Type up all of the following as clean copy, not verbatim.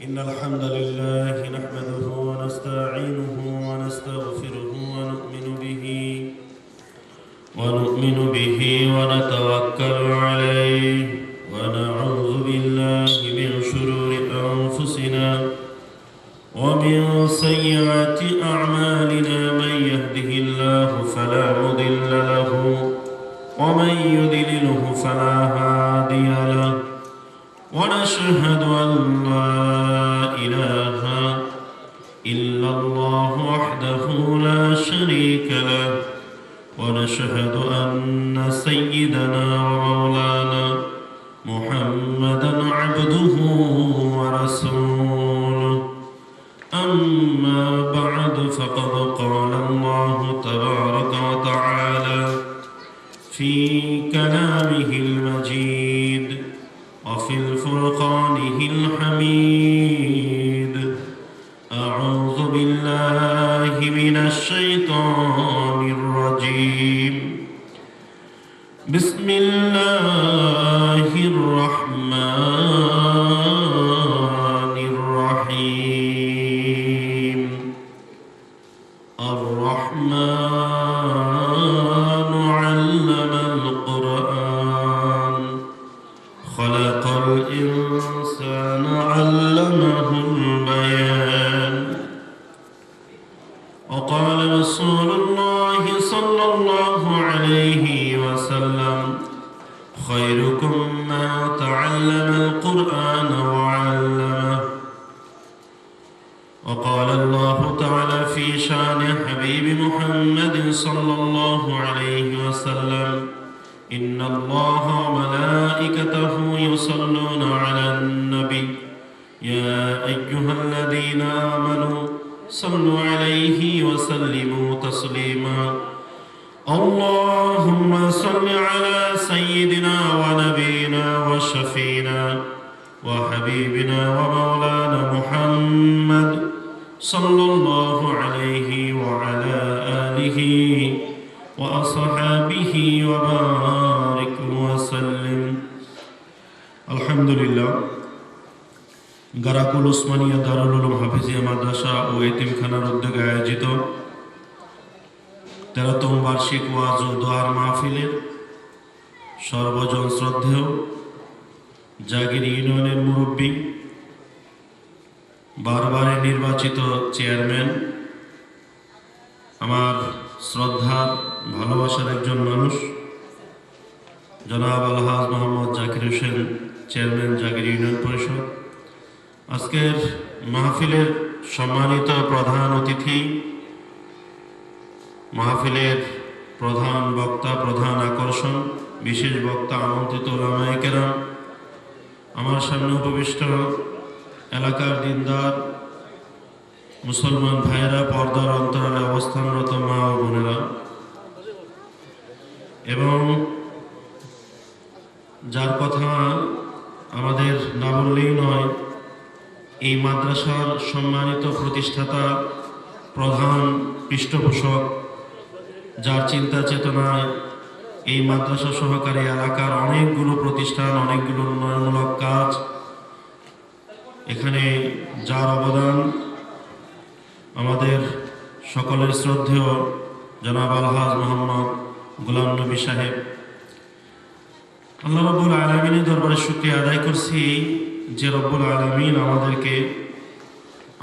إن الحمد لله نحمده ونستعينه ونستغفره ونؤمن به ونتوكل عليه ونعوذ بالله من شرور أنفسنا ومن سيئات أعمالنا من يهده الله فلا مضل له ومن يضلله فلا هادي له ونشهد أن لا إله إلا الله وحده لا شريك له ونشهد أن سيدنا ومولانا محمدا عبده ورسوله أما بعد فقد قال الله تبارك وتعالى في كلامه المجيد وفي الفرقانه الحميد أعوذ بالله من الشيطان الرجيم بسم الله الرحمن الرحيم الرحمن علم القرآن خلق الإنسان علمه البيان وقال رسول الله صلى الله عليه وسلم خيركم من تعلم القرآن وعلمه وقال الله تعالى في شان حبيب محمد صلى الله عليه وسلم إن الله وملائكته يصلون على النبي يا أيها الذين آمنوا صلوا عليه وسلموا تسليما اللهم صل على سيدنا ونبينا وشفينا وحبيبنا ومولانا محمد صلى الله عليه وعلى آله وأصحابه وبارك وسلم الحمد لله গারাকুল উসমানিয়া দারুল উলুম হাফিজিয়া মাদ্রাসা ও এতিমখানার উদ্যোগে আয়োজিত 13তম বার্ষিক ওয়াজ ও দোয়ার মাহফিলের সর্বজন শ্রদ্ধেয় জাগির ইউনিয়নের মুরব্বী বারবারে নির্বাচিত চেয়ারম্যান আমার শ্রদ্ধার ভালোবাসার একজন মানুষ জনাব আলহাজ মোহাম্মদ জাকির হোসেন চেয়ারম্যান জাগির ইউনিয়ন পরিষদ আজকের মাহফিলের সম্মানিত প্রধান অতিথি মাহফিলের প্রধান বক্তা প্রধান আকর্ষণ বিশেষ বক্তা আমন্ত্রিত উলামায়ে কেরাম আমার সামনে উপবিষ্ট এলাকার দিনদার মুসলমান ভাইয়েরা পর্দার অন্তরালে অবস্থানরত মা ও বোনেরা এবং যার কথা আমাদের না বললেই নয় এই মাদ্রাসার সম্মানিত প্রতিষ্ঠাতা প্রধান পৃষ্ঠপোষক যার চিন্তা চেতনায় এই মাদ্রাসা সহকারী এলাকার অনেকগুলো প্রতিষ্ঠান অনেকগুলো উন্নয়নমূলক কাজ এখানে যার অবদান আমাদের সকলের শ্রদ্ধেয় জনাব আলহাজ মোহাম্মদ গোলাম নবী সাহেব আল্লাহ রাব্বুল আলামিনের দরবারে শুকরিয়া আদায় করছি যে রব্বুল আলামিন আমাদেরকে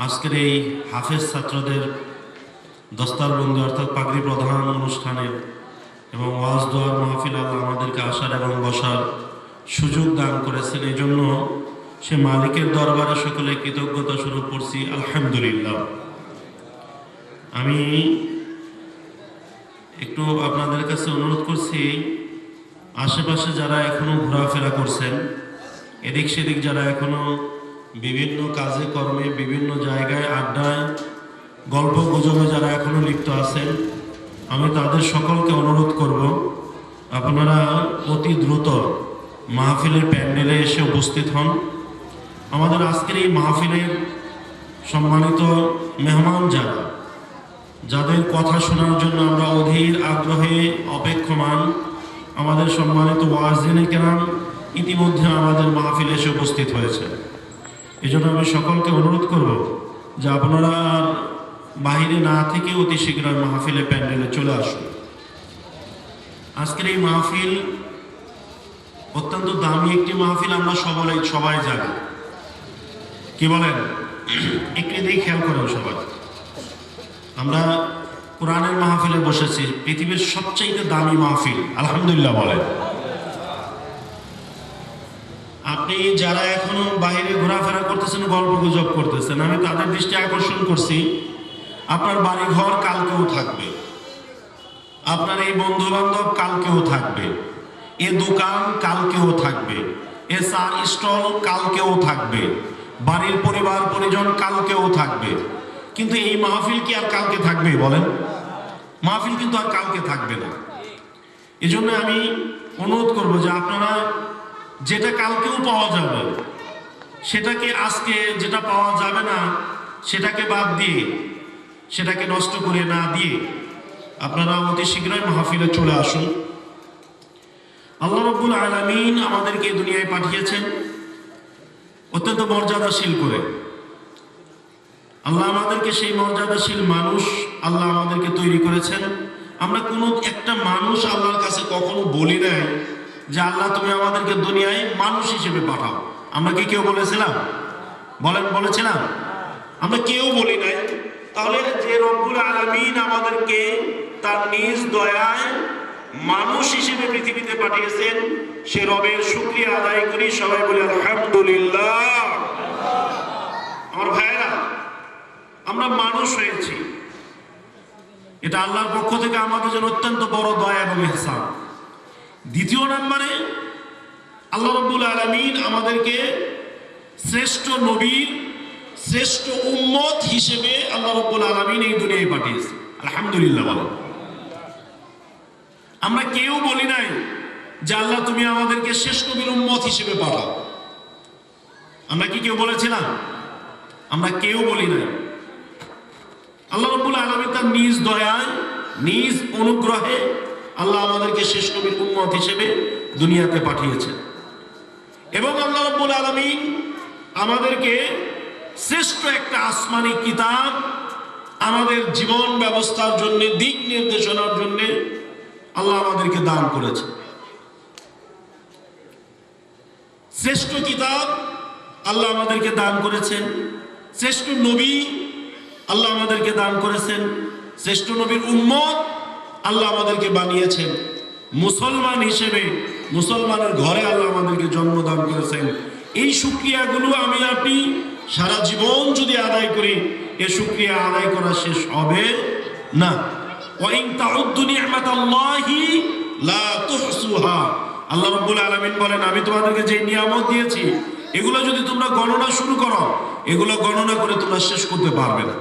আজকের এই হাফেজ ছাত্রদের দস্তারবন্দি অর্থাৎ পাগড়ি প্রধান অনুষ্ঠানের এবং ওয়াজ দোয়ার মাহফিল আল্লাহ আমাদেরকে আসার এবং বসার সুযোগ দান করেছেন এই জন্য সে মালিকের দরবারে সকলে কৃতজ্ঞতা স্বরূপ করছি আলহামদুলিল্লাহ। আমি একটু আপনাদের কাছে অনুরোধ করছি আশেপাশে যারা এখনো ঘোরাফেরা করছেন এদিক সেদিক যারা এখনো বিভিন্ন কাজে কর্মে বিভিন্ন জায়গায় আড্ডায় গল্প গুজবে যারা এখনো লিপ্ত আছেন আমি তাদের সকলকে অনুরোধ করব আপনারা অতি দ্রুত মাহফিলের প্যান্ডেলে এসে উপস্থিত হন। আমাদের আজকের এই মাহফিলের সম্মানিত মেহমান যাদের কথা শোনার জন্য আমরা অধীর আগ্রহে অপেক্ষমান আমাদের সম্মানিত ওয়াজিনে কেরাম ইতিমধ্যে আমাদের মাহফিলে এসে উপস্থিত হয়েছে এই জন্য আমি সকলকে অনুরোধ করব যে আপনারা আর বাহিরে না থেকে অতি শীঘ্রই মাহফিলে প্যান্ডেলে চলে আসুন। আজকের এই মাহফিল অত্যন্ত দামি একটি মাহফিল, আমরা সবাই জানি। কি বলেন? একটু দিয়ে খেয়াল করেন সবাই, আমরা কোরআনের মাহফিলে বসেছি, পৃথিবীর সবচেয়ে দামি মাহফিল, আলহামদুলিল্লাহ বলেন। আপনি যারা এখনো বাইরে ঘোরাফেরা করতেছেন, গল্প গুজব করতেছেন, আমি তাদের দৃষ্টি আকর্ষণ করছি, আপনার বাড়ি ঘর কালকেও থাকবে, আপনার এই বন্ধু বান্ধব কালকেও থাকবে, এ দোকান কালকেও থাকবে, এ চা স্টল কালকেও থাকবে, বাড়ির পরিবার পরিজন কালকেও থাকবে, কিন্তু এই মাহফিল কি আর কালকে থাকবে? বলেন, মাহফিল কিন্তু আর কালকে থাকবে না। এই জন্য আমি অনুরোধ করবো যে আপনারা যেটা কালকেও পাওয়া যাবে সেটাকে, আজকে যেটা পাওয়া যাবে না সেটাকে বাদ দিয়ে, সেটাকে নষ্ট করে না দিয়ে আপনারা অতি শীঘ্রই মাহফিলে চলে আসুন। আল্লাহ রাব্বুল আলামিন আমাদেরকে দুনিয়ায় পাঠিয়েছেন অত্যন্ত মর্যাদাশীল করে। আল্লাহ আমাদেরকে সেই মর্যাদাশীল মানুষ আল্লাহ আমাদেরকে তৈরি করেছেন। আমরা কোনো একটা মানুষ আল্লাহর কাছে কখনো বলি নাই যে আল্লাহ তুমি আমাদেরকে দুনিয়ায় মানুষ হিসেবে পাঠাও। আমরা কি কেউ বলেছিলাম? বলেন, বলেছিলাম? আমরা কেউ বলি নাই। তাহলে যে রব্বুল আলামিন আমাদেরকে তার নিজ দয়ায় মানুষ হিসেবে পৃথিবীতে পাঠিয়েছেন, সে রবের শুকরিয়া আদায় করি। সবাই বলি আলহামদুলিল্লাহ। আমার ভাইরা, আমরা মানুষ হয়েছি, এটা আল্লাহর পক্ষ থেকে আমাদের জন্য অত্যন্ত বড় দয়া এবং ইহসান। দ্বিতীয় নম্বরে আল্লাহ রাব্বুল আলামিন আমাদেরকে শ্রেষ্ঠ নবীর শ্রেষ্ঠ উম্মত হিসেবে আল্লাহ রাব্বুল আলামিন এই দুনিয়ায় পাঠিয়েছে, আলহামদুলিল্লাহ বলেন। আমরা কেউ বলি নাই যে আল্লাহ তুমি আমাদেরকে শেষ নবীর উম্মত হিসেবে পাঠাও। আমরা কি কেউ বলেছিলাম? আমরা কেউ বলি নাই। আল্লাহ রাব্বুল আলামিন তার নিজ দয়ায়, নিজ অনুগ্রহে আল্লাহ আমাদেরকে শেষ নবীর উম্মত হিসেবে দুনিয়াতে পাঠিয়েছেন। এবং আল্লাহ রাব্বুল আলামিন আমাদেরকে শ্রেষ্ঠ একটা আসমানি কিতাব আমাদের জীবন ব্যবস্থার জন্য, দিক নির্দেশনার জন্য আল্লাহ আমাদেরকে দান করেছে। শ্রেষ্ঠ কিতাব আল্লাহ আমাদেরকে দান করেছেন, শ্রেষ্ঠ নবী আল্লাহ আমাদেরকে দান করেছেন, শ্রেষ্ঠ নবীর উম্মত আল্লাহ আমাদেরকে বানিয়েছেন। মুসলমান হিসেবে মুসলমানের ঘরে আল্লাহ আমাদেরকে জন্মদান করেছেন। এই শুকরিয়াগুলো আমি আপনি সারা জীবন যদি আদায় করি, এই শুকরিয়া আদায় করা শেষ হবে না। ওয়াইন তাউদ্দু নি'মাতাল্লাহি লা তুহসুহা। আল্লাহ রাব্বুল আলামিন বলেন, আমি তোমাদেরকে যে নিয়ামত দিয়েছি এগুলো যদি তোমরা গণনা শুরু করো, এগুলো গণনা করে তোমরা শেষ করতে পারবে না।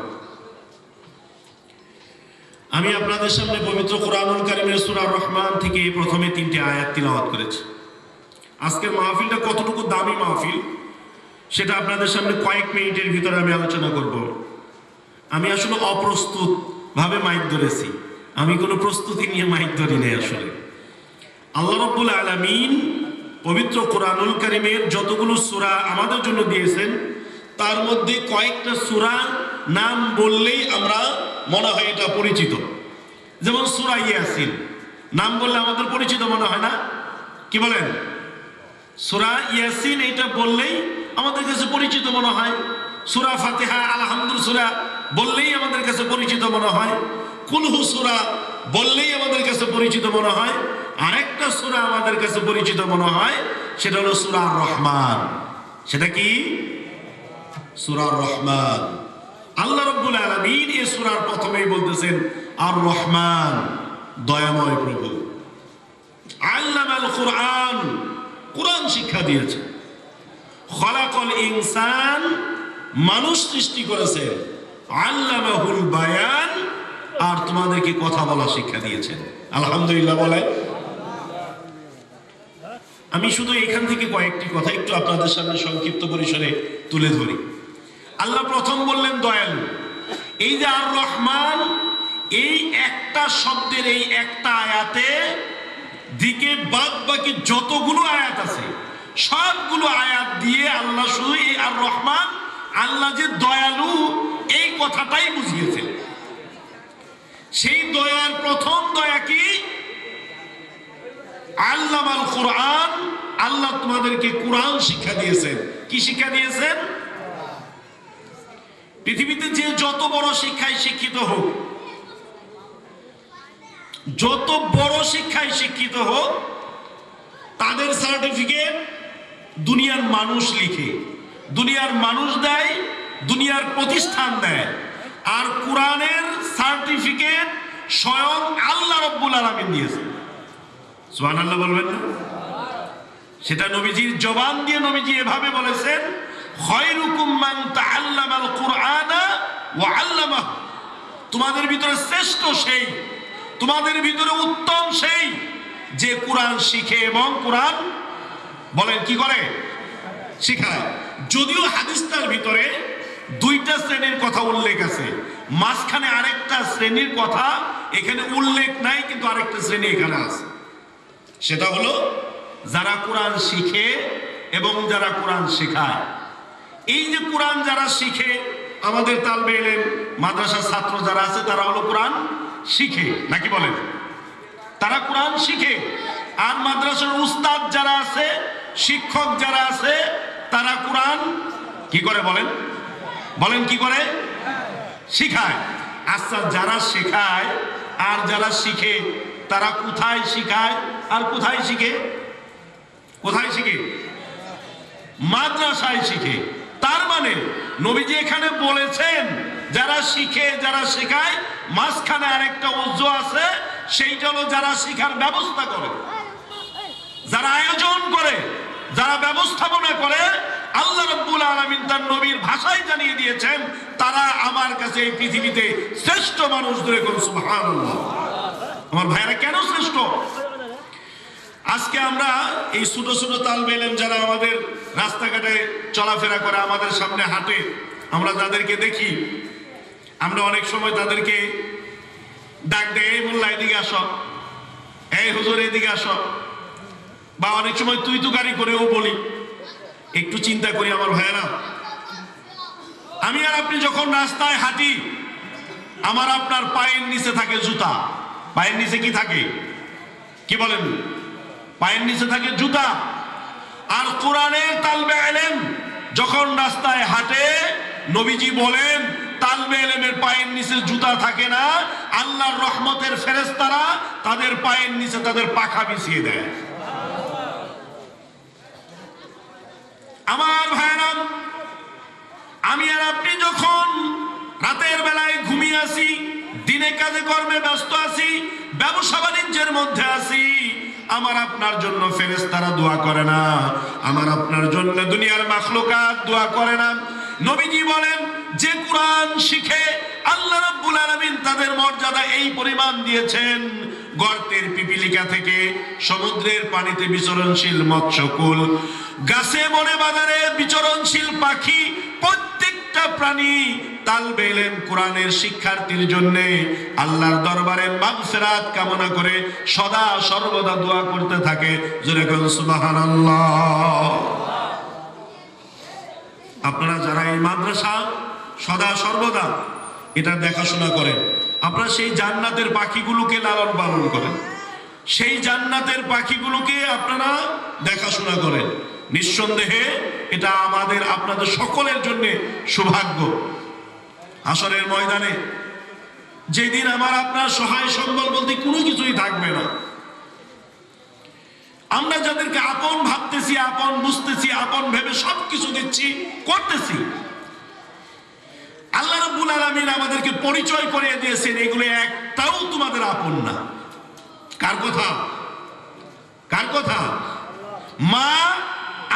আমি আপনাদের সামনে পবিত্র কোরআনুল কারীমের সূরা রহমান থেকে প্রথমে 3টি আয়াত তিলাওয়াত করেছি। আজকের মাহফিলটা কতটুকু দামি মাহফিল সেটা আপনাদের সামনে কয়েক মিনিটের ভিতরে আমি আলোচনা করব। আমি আসলে অপ্রস্তুত ভাবে মাইক ধরেছি, আমি কোনো প্রস্তুতি নিয়ে মাইক ধরি নাই। আসলে আল্লাহ রাব্বুল আলামিন পবিত্র কোরআনুল কারীমের যতগুলো সূরা আমাদের জন্য দিয়েছেন, তার মধ্যে কয়েকটা সূরা নাম বললেই আমরা মনে হয় এটা পরিচিত। যেমন সূরা ইয়াসিন, নাম বললে আমাদের পরিচিত মনে হয় না? কি বলেন? সূরা ইয়াসিন এটা বললেই আমাদের কাছে পরিচিত মনে হয়। সূরা ফাতিহা, আলহামদুলিল্লাহ সূরা বললেই আমাদের কাছে পরিচিত মনে হয়। কুলহু সূরা বললেই আমাদের কাছে পরিচিত মনে হয়। আরেকটা সূরা আমাদের কাছে পরিচিত মনে হয়, সেটা হলো সূরা আর রহমান। সেটা কি? সূরা আর রহমান। আল্লাহ রাব্বুল আলামিন এই সূরার প্রথমেই বলতেছেন আর রহমান, দয়াময় প্রভু। আল্লামাল কুরআন, কুরআন শিক্ষা দিয়েছে। খলাকাল ইনসান, মানুষ সৃষ্টি করেছে। আল্লামাহুল বায়ান, আর তোমাদেরকে কথা বলা শিক্ষা দিয়েছেন। আলহামদুলিল্লাহ বলে। আমি শুধু এখান থেকে কয়েকটি কথা একটু আপনাদের সামনে সংক্ষিপ্ত পরিসরে তুলে ধরি। আল্লাহ প্রথম বললেন দয়ালু। এই যে আর রহমান, এই একটা শব্দের এই একটা আয়াতে দিকে বাদ বাকি যতগুলো আয়াত আছে সবগুলো আয়াত দিয়ে আল্লাহ শুধু এই আর রহমান, আল্লাহ যে দয়ালু এই কথাটাই বুঝিয়েছেন। সেই দয়ার প্রথম দয়া কি? আল্লামাল কোরআন, আল্লাহ তোমাদেরকে কোরআন শিক্ষা দিয়েছেন। কি শিক্ষা দিয়েছেন? পৃথিবীতে যে যত বড় শিক্ষায় শিক্ষিত হোক, যত বড় শিক্ষায় শিক্ষিত হোক, তাদের সার্টিফিকেট দুনিয়ার মানুষ লিখে, দুনিয়ার মানুষ দেয়, দুনিয়ার প্রতিষ্ঠান দেয়। আর কোরআনের সার্টিফিকেট স্বয়ং আল্লাহ রাব্বুল আলামিন দিয়েছেন। সুবহানাল্লাহ বলবেন না? সেটা নবীজির জবান দিয়ে নবীজি এভাবে বলেছেন, খায়রুকুম মান তাআল্লামাল কুরআনা ওয়া আল্লামাহু, তোমাদের ভিতরে শ্রেষ্ঠ সেই, তোমাদের ভিতরে উত্তম সেই যে কোরআন শিখে এবং কোরআন বলেন কি করে? শিখায়। যদিও হাদিসটার ভিতরে দুইটা শ্রেণীর কথা উল্লেখ আছে, মাঝখানে আরেকটা শ্রেণীর কথা এখানে উল্লেখ নাই, কিন্তু আরেকটা শ্রেণী এখানে আছে। সেটা হলো যারা কোরআন শিখে এবং যারা কোরআন শেখায়। এই যে কোরআন যারা শিখে, আমাদের তালবে ইলম মাদ্রাসার ছাত্র যারা আছে তারা হলো কোরআন শিখে, নাকি বলেন? তারা কোরআন শিখে। আর মাদ্রাসার উস্তাদ যারা আছে, শিক্ষক যারা আছে, তারা কোরআন কি করে? বলেন বলেন কি করে? শিখায়। আচ্ছা, যারা শেখায় আর যারা শিখে, তারা কোথায় শিখায় আর কোথায় শিখে? কোথায় শিখে? মাদ্রাসায় শিখে। তার মানে নবীজি এখানে বলেছেন যারা শিখে যারা শেখায়, মাঝখানে আরেকটা উজ্জ্ব আছে, সেইটা হলো যারা শিখার ব্যবস্থা করে, যারা আয়োজন করে, যারা ব্যবস্থাপনা করে। আল্লাহ রাব্বুল আলামিন তার নবীর ভাষায় জানিয়ে দিয়েছেন, তারা আমার কাছে এই পৃথিবীতে শ্রেষ্ঠ মানুষ। ধরে কোন সুবহানাল্লাহ। আমার ভাইরা কেন শ্রেষ্ঠ? আজকে আমরা এই ছোট ছোট তালবে ইলম যারা আমাদের রাস্তাঘাটে চলাফেরা করে, আমাদের সামনে হাঁটে, আমরা যাদেরকে দেখি, আমরা অনেক সময় তাদেরকে ডাক দেয়, এই মোল্লা এদিকে আসো, এই হুজুর এদিকে আসো, বা অনেক সময় তুই তুকারি করেও বলি। একটু চিন্তা করি আমার ভাইয়েরা, আমি আর আপনি যখন রাস্তায় হাঁটি, আমার আপনার পায়ের নিচে থাকে জুতা। পায়ের নিচে কি থাকে? কি বলেন? পায়ের নিচে থাকে জুতা। আর কোরআনের তালবে ইলম যখন রাস্তায় হাঁটে, নবীজি বলেন তালবে ইলমের পায়ের নিচে জুতা থাকে না, আল্লাহর রহমতের ফেরেশতারা তাদের পায়ের নিচে তাদের পাখা বিছিয়ে দেয়। আমার ভাইরা, আমি আর আপনি যখন রাতের বেলায় ঘুমিয়ে আসি, দিনে কাজে কর্মে ব্যস্ত আছি, ব্যবসা বাণিজ্যের মধ্যে আছি, আমার আপনার জন্য ফেরেশতারা দোয়া করে না, আমার আপনার জন্য দুনিয়ার মাখলুকাত দোয়া করে না। নবীজি বলেন যে কোরআন শিখে, আল্লাহ রাব্বুল আলামিন তাদের মর্যাদা এই পরিমাণ দিয়েছেন, গর্তের পিপিলিকা থেকে সমুদ্রের পানিতে বিচরণশীল মৎস্যকুল, গাছে বনে বাজারে বিচরণশীল পাখি, প্রত্যেকটা প্রাণী তালবে ইলম কোরআনের শিক্ষার্থীর জন্য আল্লাহর দরবারে মাগফিরাত কামনা করে সদা সর্বদা দোয়া করতে থাকে। জোরে বলুন সুবহানাল্লাহ। আপনারা যারা এই মাদ্রাসা সদা সর্বদা এটা দেখাশোনা করেন, আপনারা সেই জান্নাতের পাখিগুলোকে লালন পালন করেন, সেই জান্নাতের পাখিগুলোকে আপনারা দেখাশোনা করেন, নিঃসন্দেহে এটা আমাদের আপনাদের সকলের জন্য সৌভাগ্য। হাসরের ময়দানে যেদিন আমার আপনার সহায় সম্বল বলতে কোনো কিছুই থাকবে না, আমরা যাদেরকে আপন ভাবতেছি, আপন বুঝতেছি, আপন ভেবে সবকিছু দিচ্ছি, করতেছি, আল্লাহ রাব্বুল আলামিন আমাদেরকে পরিচয় করিয়ে দিয়েছেন এগুলো একটাও তোমাদের আপন না। কার কথা? কার কথা? মা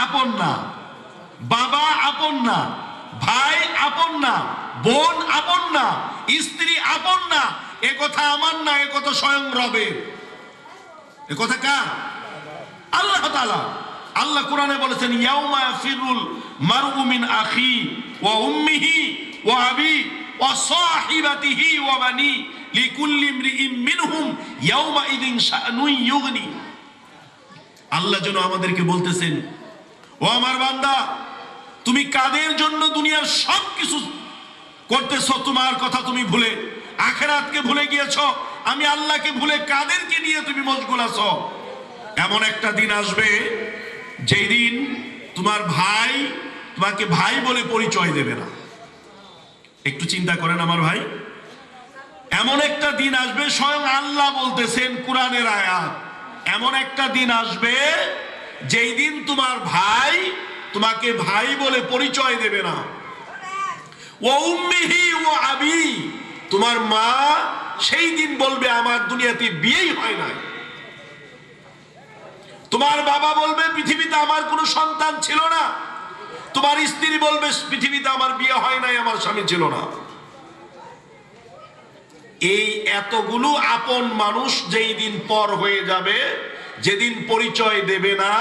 আপন না, বাবা আপন না, ভাই আপন না, বোন আপন না, স্ত্রী আপন না। এ কথা আমার না, এ কথা স্বয়ং রবের। এ কথা কার? আল্লাহ তাআলা। আল্লাহ কোরআনে বলেছেন, ইয়াউমা ইয়াফিরুল মারউ মিন আখি ওয়া উম্মিহি ওয়া আবি ওয়া সাহিবাতিহি ওয়া বানি লিকুল্লি ইমরিইম মিনহুম ইয়াউমা ইদিন শাআনুন ইউগনি। আল্লাহ যেন আমাদেরকে বলতেছেন, ও আমার বান্দা, তুমি কাদের জন্য দুনিয়ার সব কিছু করতেছ, তোমার কথা তুমি ভুলে আখিরাতকে ভুলে গিয়েছ, আমি আল্লাহকে ভুলে কাদেরকে নিয়ে তুমি মশগুল আছো। এমন একটা দিন আসবে যেই দিন তোমার ভাই তোমাকে ভাই বলে পরিচয় দেবে না। একটু চিন্তা করেন আমার ভাই, এমন একটা দিন আসবে, স্বয়ং আল্লাহ বলতেছেন কোরআনের আয়াত, এমন একটা দিন আসবে যেই দিন তোমার ভাই তোমাকে ভাই বলে পরিচয় দেবে না। ও উম্মিহি ও আবি, তোমার মা সেই দিন বলবে আমার দুনিয়াতে বিয়েই হয় নাই। তোমার বাবা বলবে পৃথিবীতে আমার কোনো সন্তান ছিল না। তোমার স্ত্রী বলবে পৃথিবীতে আমার বিয়ে হয় নাই, আমার স্বামী ছিল না। এই এতগুলো আপন মানুষ যেই দিন পর হয়ে যাবে, যেদিন পরিচয় দেবে না,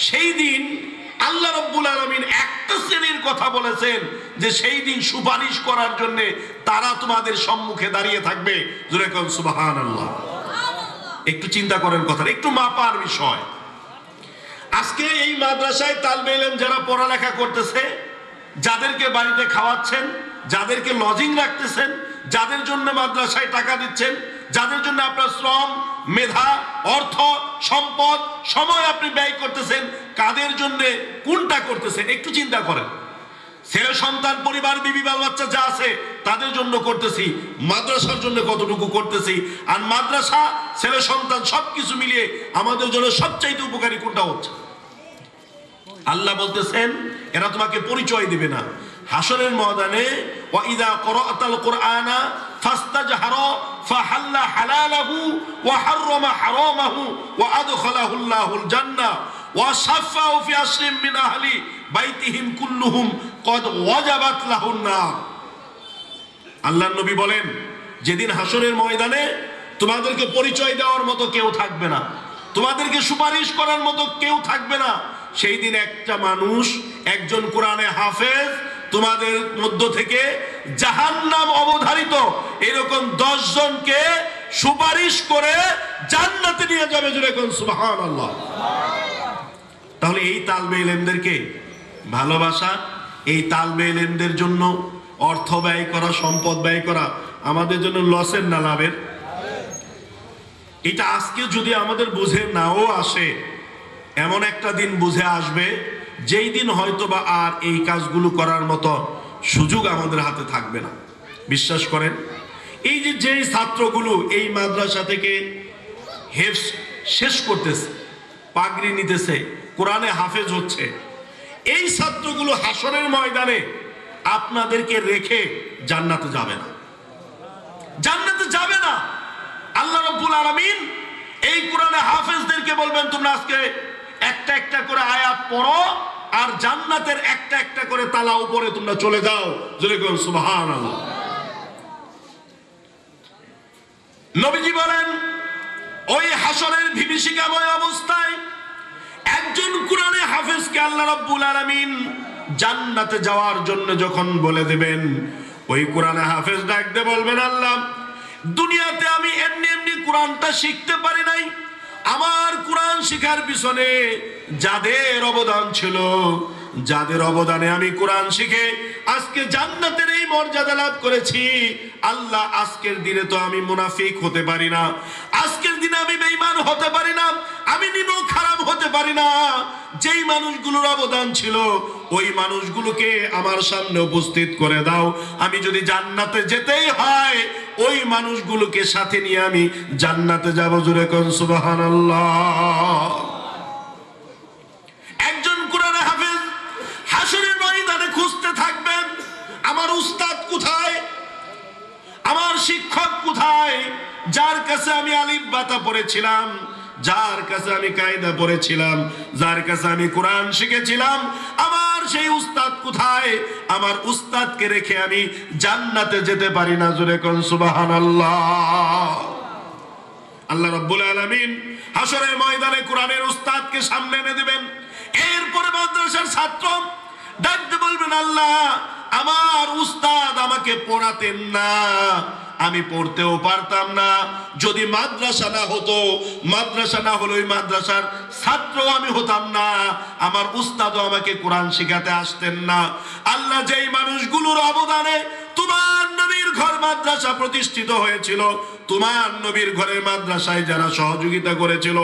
সেই দিন আল্লাহ রাব্বুল আলামিন একটা শ্রেণীর কথা বলেছেন যে সেই দিন সুপারিশ করার জন্য তারা তোমাদের সম্মুখে দাঁড়িয়ে থাকবে। জোরে কোন সুবহানাল্লাহ। একটু চিন্তা করেন কথা, একটু মাপার বিষয়। আজকে এই মাদ্রাসায় তালবে ইলম যারা পড়ালেখা করতেছে, যাদেরকে বাড়িতে খাওয়াচ্ছেন, যাদেরকে লজিং রাখতেছেন, যাদের জন্য মাদ্রাসায় টাকা দিচ্ছেন, যাদের জন্য আপনার শ্রম, মেধা, অর্থ, সম্পদ, সময় আপনি ব্যয় করতেছেন, কাদের জন্য কোনটা করতেছেন একটু চিন্তা করেন। ছেলে সন্তান, পরিবার, বিবি, বাল বাচ্চা যা আছে তাদের জন্য করতেছি, মাদ্রাসার জন্য কতটুকু করতেছি, আর মাদ্রাসা, ছেলে সন্তান সবকিছু মিলিয়ে আমাদের জন্য সবচাইতে উপকারী কোনটা হচ্ছে? আল্লাহ বলতেছেন এরা তোমাকে পরিচয় দিবে না। হাসরের ময়দানে ওয়া ইযা ক্রাআতাল কুরআনা ফাস্তাজহারা ফাহাল্লা হালালাহু ওয়া হাররামা হারামাহু ওয়া আদখালাহুল্লাহুল জান্নাহ ওয়া শাফাউ ফি আশরিন মিন আহলি বাইতিহিম কুল্লুহুম ক্বাদ ওয়াজাবাত লাহুন নার। আল্লাহর নবী বলেন যেদিন হাসরের ময়দানে তোমাদেরকে পরিচয় দেওয়ার মতো কেউ থাকবে না, তোমাদেরকে সুপারিশ করার মতো কেউ থাকবে না, সেই দিন একটা মানুষ, একজন কোরআনে হাফেজ তোমাদের মধ্য থেকে জাহান্নাম অবধারিত এরকম 10 জনকে সুপারিশ করে জান্নাতে নিয়ে যাবে। জোরে কোন সুবহানাল্লাহ। তাহলে এই তালবে ইলমদেরকে ভালোবাসা, এই তালবে ইলমদের জন্য অর্থ ব্যয় করা, সম্পদ ব্যয় করা আমাদের জন্য লসের না লাভের? এটা আজকে যদি আমাদের বুঝে নাও আসে, এমন একটা দিন বুঝে আসবে যেই দিন হয়তো বা আর এই কাজগুলো করার মতো সুযোগ আমাদের হাতে থাকবে না। বিশ্বাস করেন, এই যে ছাত্রগুলো এই মাদ্রাসা থেকে হেফজ শেষ করতেছে, পাগড়ি নিতেছে, কোরআনে হাফেজ হচ্ছে, এই ছাত্রগুলো হাসরের ময়দানে আপনাদেরকে রেখে জান্নাতে যাবে না, জান্নাতে যাবে না। আল্লাহ রাব্বুল আলামিন এই কোরআনে হাফেজদেরকে বলবেন তোমরা আজকে একটা একটা করে আয়াত পড়ো আর জান্নাতের একটা একটা করে তালা উপরে তোমরা চলে যাও। জোরে বলুন সুবহানাল্লাহ। নবীজি বলেন ওই হাসরের বিভীষিকাময় অবস্থায় একজন কোরআনে হাফেজকে আল্লাহ রাব্বুল আলামিন জান্নাতে যাওয়ার জন্য যখন বলে দেবেন, ওই কোরআনে হাফেজ ডাক দিয়ে বলবেন আল্লাহ, দুনিয়াতে আমি এমনি এমনি কোরআনটা শিখতে পারি নাই, আমার কোরআন শিখার পিছনে যাদের অবদান ছিল, যাদের অবদানে আমি কোরআন শিখে আজকে জান্নাতের এই মর্যাদা লাভ করেছি, আল্লাহ আজকের দিনে তো আমি মুনাফিক হতে পারি না, আজকের দিনে আমি বেঈমান হতে পারি না, আমি নিমক খারাপ হতে পারি না। যেই মানুষগুলোর অবদান ছিল ওই মানুষগুলোকে আমার সামনে উপস্থিত করে দাও, আমি যদি জান্নাতে যেতেই হয় ওই মানুষগুলোকে সাথে নিয়ে আমি জান্নাতে যাব। জোরে কোন সুবহানাল্লাহ। একজন কোরআনে হাফেজ হাসরের ময়দানে খুঁজতে থাকবেন, আমার উস্তাদ কোথায়, আমার শিক্ষক কোথায়, যার কাছে আমি আলিফ বাতা পড়েছিলাম, যার কাছে আমি কায়দা পড়েছিলাম, যার কাছে আমি কোরআন শিখেছিলাম, আমার সেই উস্তাদ কোথায়? আমার উস্তাদকে রেখে আমি জান্নাতে যেতে পারি না। জোরে কোন সুবহানাল্লাহ। আল্লাহ রাব্বুল আলামিন হাসরের ময়দানে কোরআনের উস্তাদকে সামনে এনে দিবেন। এরপরে মাদ্রাসার ছাত্র ডাকতে বলবেন, বলেন, আল্লাহ আমার উস্তাদ আমাকে পড়াতেন না, আমি পড়তেও পারতাম না। যদি মাদ্রাসা না হতো, মাদ্রাসা না হলে ওই মাদ্রাসার ছাত্র আমি হতাম না, আমার উস্তাদও আমাকে কোরআন শিখাতে আসতেন না। আল্লাহ, যেই মানুষগুলোর অবদানে তোমার নবীর ঘর মাদ্রাসা প্রতিষ্ঠিত হয়েছিল, তোমার নবীর ঘরের মাদ্রাসায় যারা সহযোগিতা করেছিল,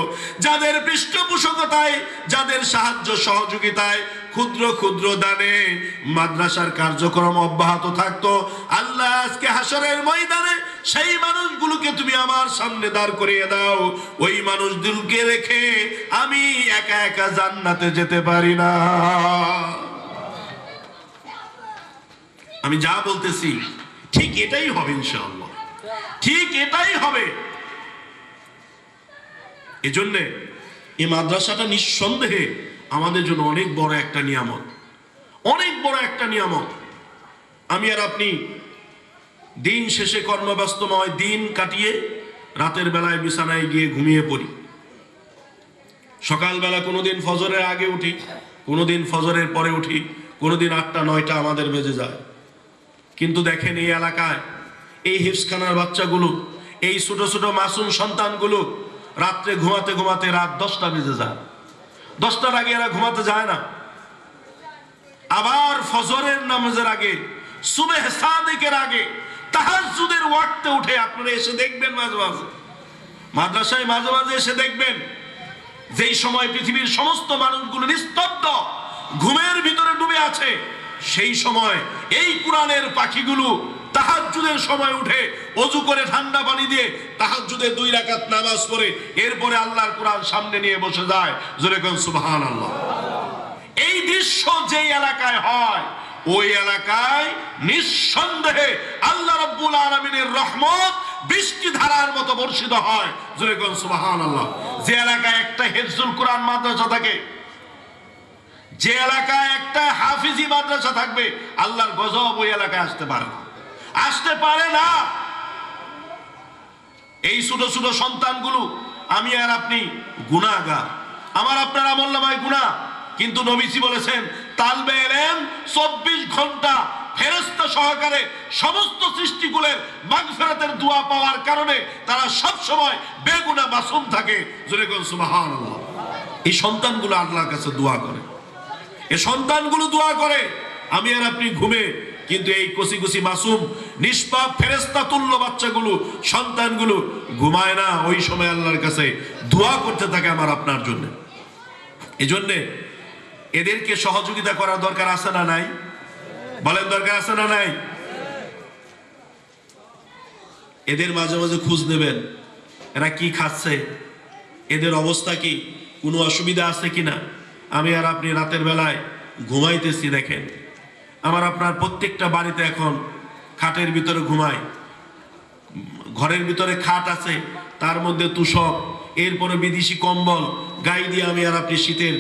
যাদের পৃষ্ঠপোষকতায়, যাদের সাহায্য সহযোগিতায়, ক্ষুদ্র ক্ষুদ্র দানে মাদ্রাসার কার্যক্রম অব্যাহত থাকতো, আল্লাহ আজকে হাসরের ময়দানে সেই মানুষগুলোকে তুমি আমার সামনে দাঁড় করিয়ে দাও। ওই মানুষগুলোকে রেখে আমি একা একা জান্নাতে যেতে পারি না। আমি যা বলতেছি ঠিক এটাই হবে ইনশাআল্লাহ, ঠিক এটাই হবে। এজন্যে এই মাদ্রাসাটা নিঃসন্দেহে আমাদের জন্য অনেক বড় একটা নিয়ামত, অনেক বড় একটা নিয়ামত। আমি আর আপনি দিন শেষে কর্মব্যস্তময় দিন কাটিয়ে রাতের বেলায় বিছানায় গিয়ে ঘুমিয়ে পড়ি। সকালবেলা কোনোদিন ফজরের আগে উঠি, কোনোদিন ফজরের পরে উঠি, কোনোদিন 8টা 9টা আমাদের বেজে যায়। কিন্তু দেখেন এই এলাকায় এই হিফজখানার বাচ্চাগুলো, এই ছোট ছোট মাসুম সন্তানগুলো রাত্রে ঘুমাতে ঘুমাতে রাত 10টা বেজে যায়। 10টার আগে এরা ঘুমাতে যায় না। আবার ফজরের নামাজের আগে, সুবহ সাদিকের আগে, তাহাজ্জুদের ওয়াক্তে উঠে আপনারা এসে দেখবেন মাঝে মাঝে মাদ্রাসায়, মাঝে মাঝে এসে দেখবেন যেই সময় পৃথিবীর সমস্ত মানুষগুলো নিস্তব্ধ ঘুমের ভিতরে ডুবে আছে, সেই সময় এই কোরআনের পাখিগুলো তাহাজ্জুদের সময় উঠে ওযু করে ঠান্ডা পানি দিয়ে তাহাজ্জুদের 2 রাকাত নামাজ পড়ে এরপরে আল্লাহর কোরআন সামনে নিয়ে বসে যায়। জোরে কোন সুবহানাল্লাহ। এই দৃশ্য যেই এলাকায় হয়, ওই এলাকায় নিঃসন্দেহে আল্লাহ রাব্বুল আলামিনের রহমত বৃষ্টি ধারার মতো বর্ষিত হয়। জোরে কোন সুবহানাল্লাহ। যে এলাকায় একটা হিফজুল কোরআন মাদ্রাসা থাকে, যে এলাকায় একটা হাফিজি মাদ্রাসা থাকবে, আল্লাহর গজব ওই এলাকায় আসতে পারে না, আসতে পারে না। এই ছোট ছোট সন্তানগুলো, আমি আর আপনি গুনাহগার, আমার আপনার আমলনামায় গুনাহ, কিন্তু নবীজি বলেছেন তালবে ইলম 24 ঘন্টা ফেরেশতা সহকারে সমস্ত সৃষ্টিকুলের মাগফিরাতের দোয়া পাওয়ার কারণে তারা সব সময় বেগুনাহ মাসুম থাকে। জোরে কোন সুবহানাল্লাহ। এই সন্তানগুলো আল্লাহর কাছে দোয়া করে, এই সন্তানগুলো দোয়া করে। আমি আর আপনি ঘুমে, কিন্তু এই কচি কচি মাসুম নিষ্পাপ ফেরেশতা তুল্য বাচ্চাগুলো, সন্তানগুলো ঘুমায় না। ওই সময় আল্লাহর কাছে দোয়া করতে থাকে আমার আপনার জন্য। এজন্যে এদেরকে সহযোগিতা করার দরকার আছে না নাই? বলেন দরকার আছে না নাই? এদের মাঝে মাঝে খোঁজ নেবেন, এরা কি খাচ্ছে, এদের অবস্থা কি, কোনো অসুবিধা আছে কিনা। আমি আর আপনি রাতের বেলায় ঘুমাইতেছি, দেখেন আমার আপনার প্রত্যেকটা বাড়িতে এখন খাটের ভিতরে ঘুমায়, ঘরের ভিতরে খাট আছে, তার মধ্যে তুষক, এরপরে বিদেশি কম্বল গায়ে দিয়ে আমি আর আপনি শীতের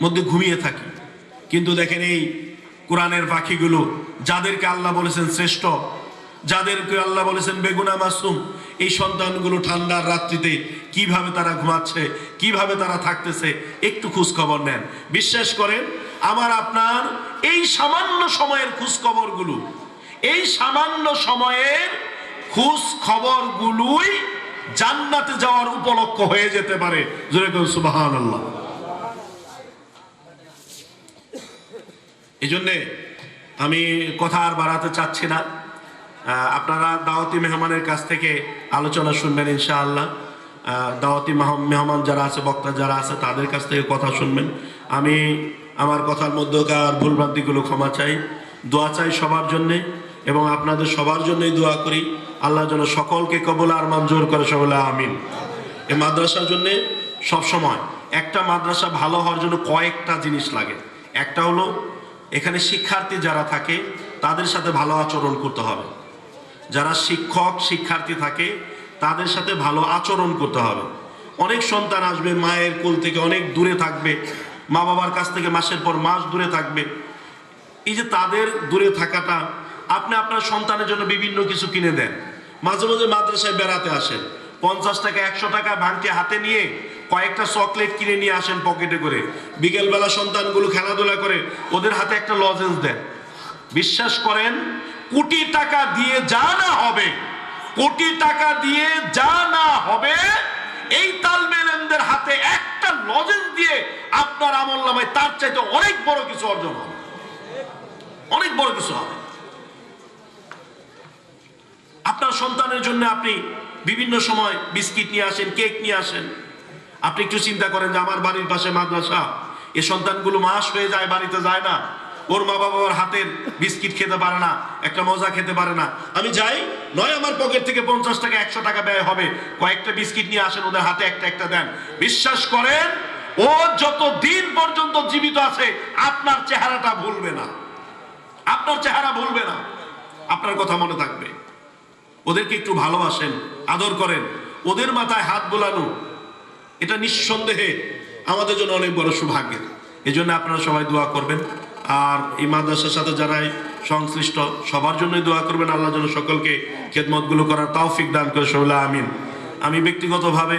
মধ্যে ঘুমিয়ে থাকি। কিন্তু দেখেন এই কোরআনের পাখিগুলো, যাদেরকে আল্লাহ বলেছেন শ্রেষ্ঠ, যাদেরকে আল্লাহ বলেছেন বেগুনাহ মাসুম, এই সন্তানগুলো ঠান্ডার রাত্রিতে কিভাবে তারা ঘুমাচ্ছে, কিভাবে তারা থাকতেছে, একটু খোঁজ খবর নেন। বিশ্বাস করেন আমার আপনার এই সামান্য সময়ের খোঁজ খবরগুলো, এই সামান্য সময়ের খোঁজ খবরগুলোই জান্নাতে যাওয়ার উপলক্ষ হয়ে যেতে পারে। জোরে কোন সুবহানাল্লাহ। এই জন্যে আমি কথা আর বাড়াতে চাচ্ছি না। আপনারা দাওয়াতি মেহমানের কাছ থেকে আলোচনা শুনবেন ইনশাআল্লাহ। দাওয়াতি মেহমান যারা আছে, বক্তা যারা আছে, তাদের কাছ থেকে কথা শুনবেন। আমি আমার কথার মধ্যকার ভুলভ্রান্তিগুলো ক্ষমা চাই, দোয়া চাই সবার জন্যে, এবং আপনাদের সবার জন্যই দোয়া করি আল্লাহ যেন সকলকে কবুল আর মঞ্জুর করে, সকলে আমিন। এই মাদ্রাসার জন্যে সবসময় একটা মাদ্রাসা ভালো হওয়ার জন্য কয়েকটা জিনিস লাগে। একটা হলো এখানে শিক্ষার্থী যারা থাকে তাদের সাথে ভালো আচরণ করতে হবে। যারা শিক্ষক শিক্ষার্থী থাকে তাদের সাথে ভালো আচরণ করতে হবে। অনেক সন্তান আসবে মায়ের কোল থেকে অনেক দূরে থাকবে, মা বাবার কাছ থেকে মাসের পর মাস দূরে থাকবে। এই যে তাদের দূরে থাকাটা, আপনি আপনার সন্তানের জন্য বিভিন্ন কিছু কিনে দেন, মাঝে মাঝে মাদ্রাসায় বেড়াতে আসেন, 50 টাকা 100 টাকা ভাঙতি হাতে নিয়ে কয়েকটা চকলেট কিনে নিয়ে আসেন পকেটে করে, বিকেলবেলা সন্তানগুলো খেলাধুলা করে, ওদের হাতে একটা লজেন্স দেন। বিশ্বাস করেন, কোটি টাকা দিয়ে যা না হবে, কোটি টাকা দিয়ে যা না হবে, এই তালবে ইলমদের হাতে একটা লজেন্স দিয়ে আপনার আমলনামায় তার চাইতে অনেক বড় কিছু অর্জন হবে, অনেক বড় কিছু হবে। আপনার সন্তানের জন্য আপনি বিভিন্ন সময় বিস্কিট নিয়ে আসেন, কেক নিয়ে আসেন। আপনি একটু চিন্তা করেন যে আমার বাড়ির পাশে মাদ্রাসা, এই সন্তানগুলো মাস হয়ে যায় বাড়িতে যায় না, ওর মা বাবার হাতের বিস্কিট খেতে পারে না, একটা মজা খেতে পারে না। আমি যাই, নয় আমার পকেট থেকে 50 টাকা 100 টাকা ব্যয় হবে, কয়েকটা বিস্কিট নিয়ে আসেন, ওদের হাতে একটা একটা দেন। বিশ্বাস করেন, ও যত দিন পর্যন্ত জীবিত আছে আপনার চেহারাটা ভুলবে না, আপনার চেহারা ভুলবে না, আপনার কথা মনে থাকবে। ওদেরকে একটু ভালোবাসেন, আদর করেন, ওদের মাথায় হাত বোলানো, এটা নিঃসন্দেহে আমাদের জন্য অনেক বড় সৌভাগ্যের। এই জন্য আপনারা সবাই দোয়া করবেন, আর এই মাদ্রাসার সাথে যারাই সংশ্লিষ্ট সবার জন্যই দোয়া করবেন। আল্লাহ যেন সকলকে খেদমতগুলো করার তৌফিক দান করে, সবাই আমিন। আমি ব্যক্তিগতভাবে